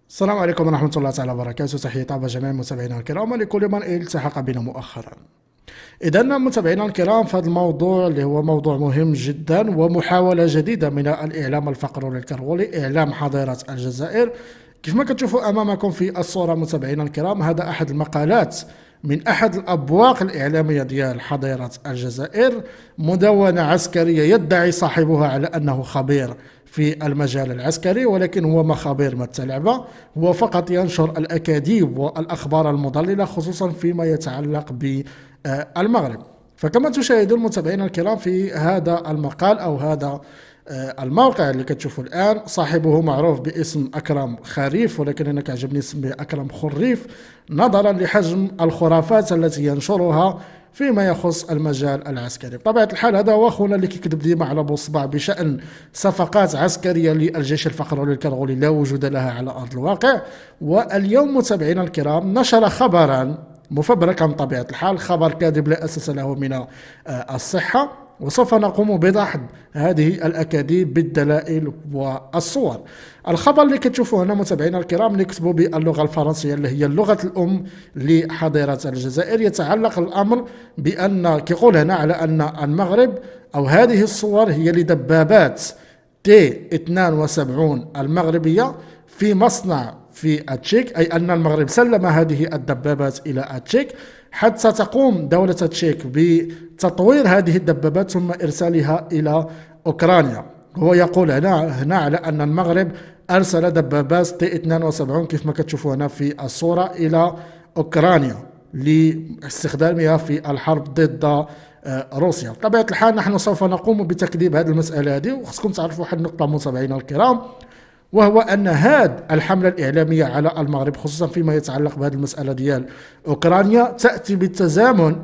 السلام عليكم ورحمة الله تعالى وبركاته. تحية طيبة جميع متابعينا الكرام ولكل من التحق بنا مؤخرا. إذا متابعينا الكرام، في هذا الموضوع اللي هو موضوع مهم جدا ومحاولة جديدة من الإعلام الفقري الكرغولي، إعلام حضارة الجزائر. كيف ما كتشوفوا أمامكم في الصورة متابعينا الكرام، هذا أحد المقالات من أحد الأبواق الإعلامية ديال حضارة الجزائر، مدونة عسكرية يدعي صاحبها على أنه خبير في المجال العسكري، ولكن هو ما خبير ما التلعبة، هو فقط ينشر الأكاذيب والأخبار المضللة خصوصا فيما يتعلق بالمغرب. فكما تشاهدون متابعينا الكرام في هذا المقال أو هذا الموقع اللي كتشوفوا الآن، صاحبه معروف باسم أكرم خريف، ولكن أنا كعجبني اسمه أكرم خريف نظرا لحجم الخرافات التي ينشرها فيما يخص المجال العسكري. بطبيعة الحال هذا هو أخونا اللي كيكذب ديما على بوصبع بشأن صفقات عسكرية للجيش الفقري الكرغولي لا وجود لها على أرض الواقع. واليوم متابعينا الكرام نشر خبرا مفبركا بطبيعة الحال، خبر كاذب لا أساس له من الصحة، وسوف نقوم بدحض هذه الأكاذيب بالدلائل والصور. الخبر اللي كتشوفوه هنا متابعينا الكرام نكتبوا باللغة الفرنسية اللي هي اللغة الأم لحضارة الجزائر. يتعلق الأمر بأن كيقول هنا على أن المغرب أو هذه الصور هي لدبابات تي 72 المغربية في مصنع في التشيك، أي أن المغرب سلم هذه الدبابات إلى التشيك حتى تقوم دولة التشيك بتطوير هذه الدبابات ثم إرسالها إلى أوكرانيا. هو يقول هنا على أن المغرب أرسل دبابات تي 72 كيف ما كتشوفوا هنا في الصورة إلى أوكرانيا لاستخدامها في الحرب ضد روسيا. بطبيعة الحال نحن سوف نقوم بتكذيب هذه المسألة هذه، وخصكم تعرفوا واحد النقطة متابعينا الكرام، وهو أن هذه الحملة الإعلامية على المغرب خصوصا فيما يتعلق بهذه المسألة ديال أوكرانيا تأتي بالتزامن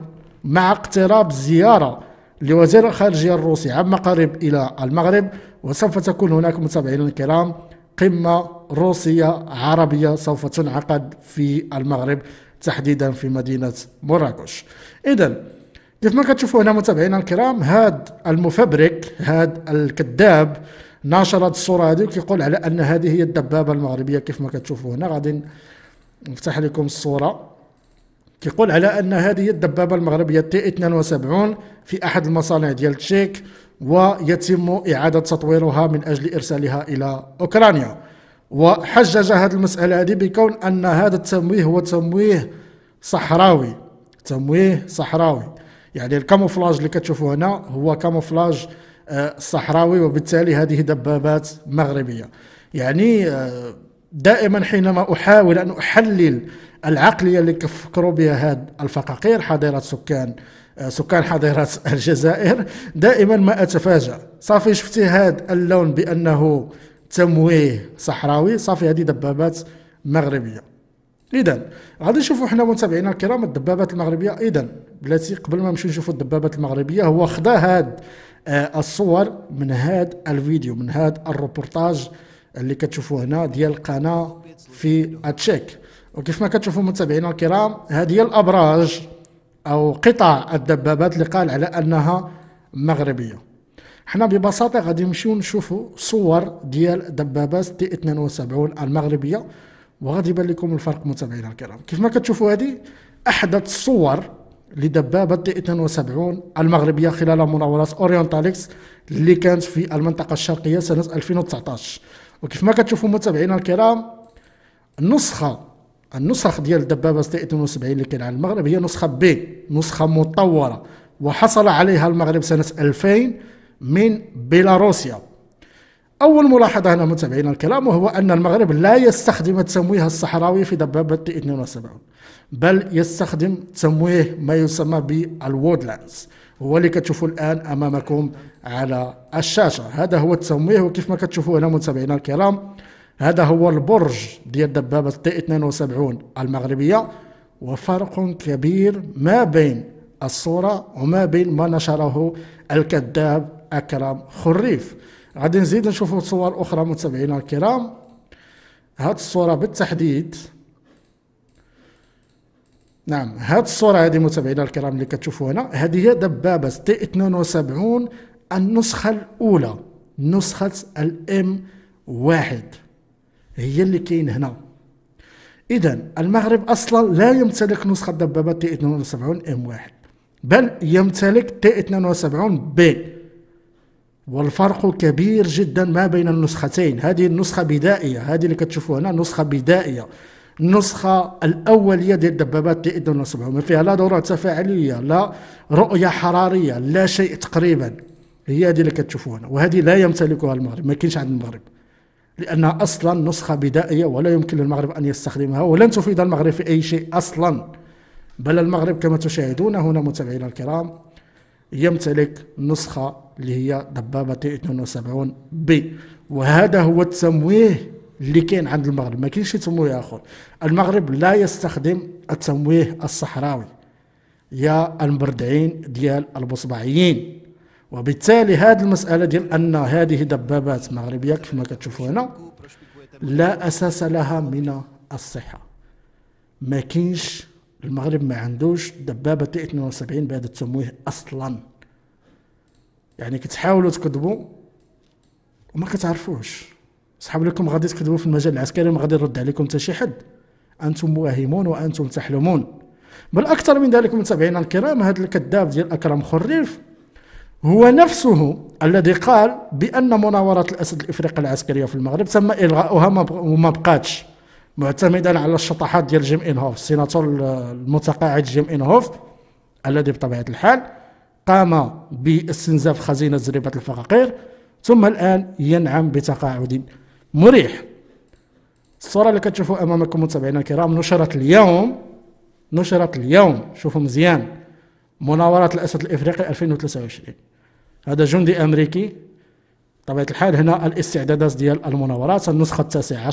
مع اقتراب زيارة لوزير الخارجية الروسي عما قريب إلى المغرب، وسوف تكون هناك متابعينا الكرام قمة روسية عربية سوف تنعقد في المغرب تحديدا في مدينة مراكش. إذن كيف ما كتشوفوا هنا متابعينا الكرام، هذا المفبرك هذا الكذاب ناشر هذه الصورة هذه وكيقول على أن هذه هي الدبابة المغربية. كيف ما كتشوفوا هنا غادي نفتح لكم الصورة، كيقول على أن هذه الدبابة المغربية تي 72 في أحد المصانع ديال تشيك، ويتم إعادة تطويرها من أجل إرسالها إلى أوكرانيا. وحجج هذه المسألة هذه بكون أن هذا التمويه هو تمويه صحراوي، تمويه صحراوي، يعني الكاموفلاج اللي كتشوفوا هنا هو كاموفلاج صحراوي، وبالتالي هذه دبابات مغربية. يعني دائما حينما أحاول أن أحلل العقلية اللي كفكروا بها هاد الفقاقير حضارة سكان حضارة الجزائر، دائما ما أتفاجأ. صافي شفتي هاد اللون بأنه تمويه صحراوي، صافي هذه دبابات مغربية. إذا غادي نشوفوا حنا متابعينا الكرام الدبابات المغربية. إذا بلاتي قبل ما نمشيو نشوفوا الدبابات المغربية، هو خدا هاد الصور من هاد الفيديو، من هاد الروبورتاج اللي كتشوفوه هنا ديال القناة في التشيك. وكيف ما كتشوفوا متابعينا الكرام هذه هي الأبراج أو قطع الدبابات اللي قال على أنها مغربية. حنا ببساطة غادي نمشيو نشوفوا صور ديال دبابات تي 72 المغربية، وغادي يبان لكم الفرق متابعينا الكرام. كيف ما كتشوفوا هذه أحدث الصور لدبابة تي 72 المغربية خلال مناورات أورينتاليكس اللي كانت في المنطقة الشرقية سنة 2019. وكيف ما كتشوفوا متابعينا الكرام النسخ ديال الدبابة تي 72 اللي كاين على المغرب هي نسخة بي، نسخة مطورة، وحصل عليها المغرب سنة 2000 من بيلاروسيا. أول ملاحظة هنا متابعينا الكرام وهو أن المغرب لا يستخدم التمويه الصحراوي في دبابة تي 72، بل يستخدم تمويه ما يسمى بالوودلاندز، هو اللي كتشوفوا الآن أمامكم على الشاشة. هذا هو التمويه، وكيف ما كتشوفوا هنا متابعينا الكرام هذا هو البرج ديال دبابة تي 72 المغربية، وفرق كبير ما بين الصورة وما بين ما نشره الكذاب أكرم خريف. غادي نزيد نشوفوا صور أخرى متابعينا الكرام. هاد الصورة بالتحديد، نعم هاد الصورة هذه متابعينا الكرام اللي كتشوفوا هنا، هذه هي دبابة تي 72 النسخة الأولى، نسخة الام 1 هي اللي كاين هنا. إذا المغرب أصلا لا يمتلك نسخة دبابة تي 72 ام 1، بل يمتلك تي 72 بي، والفرق كبير جدا ما بين النسختين. هذه النسخة بدائية، هذه اللي كتشوفوا هنا نسخة بدائية، النسخة الأولية ديال الدبابات تي 72 ما فيها لا دورة تفاعلية، لا رؤية حرارية، لا شيء تقريبا. هي هذه اللي كتشوفوا هنا، وهذه لا يمتلكها المغرب، ما كاينش عند المغرب، لأنها أصلا نسخة بدائية ولا يمكن للمغرب أن يستخدمها، ولن تفيد المغرب في أي شيء أصلا. بل المغرب كما تشاهدون هنا متابعينا الكرام يمتلك نسخة اللي هي دبابة تي 72 بي، وهذا هو التمويه اللي كاين عند المغرب، ما كاينش تمويه آخر. المغرب لا يستخدم التمويه الصحراوي يا المبردعين ديال البصبعيين، وبالتالي هذه المسألة ديال أن هذه دبابات مغربية كما كتشوفوا هنا لا أساس لها من الصحة. ما كاينش، المغرب ما عندوش دبابة تي 72 بهذا التمويه أصلا. يعني كتحاولوا تكذبوا وما كتعرفوش. صحاب لكم غادي تكذبوا في المجال العسكري ما غادي يرد عليكم حتى شي حد، أنتم واهمون وأنتم تحلمون. بل أكثر من ذلك متابعينا الكرام، هذا الكذاب ديال أكرم خريف هو نفسه الذي قال بأن مناورات الأسد الإفريقي العسكرية في المغرب تم إلغاؤها وما بقاتش، معتمدا على الشطحات ديال جيم إنهوف، السيناتور المتقاعد جيم إنهوف، الذي بطبيعة الحال قام باستنزاف خزينة زريبة الفقاقير، ثم الآن ينعم بتقاعد مريح. الصورة اللي كتشوفوا أمامكم متابعينا الكرام نشرت اليوم، شوفوا مزيان، مناورات الأسد الإفريقي 2023. هذا جندي أمريكي، بطبيعة الحال هنا الاستعدادات ديال المناورات، النسخة 19.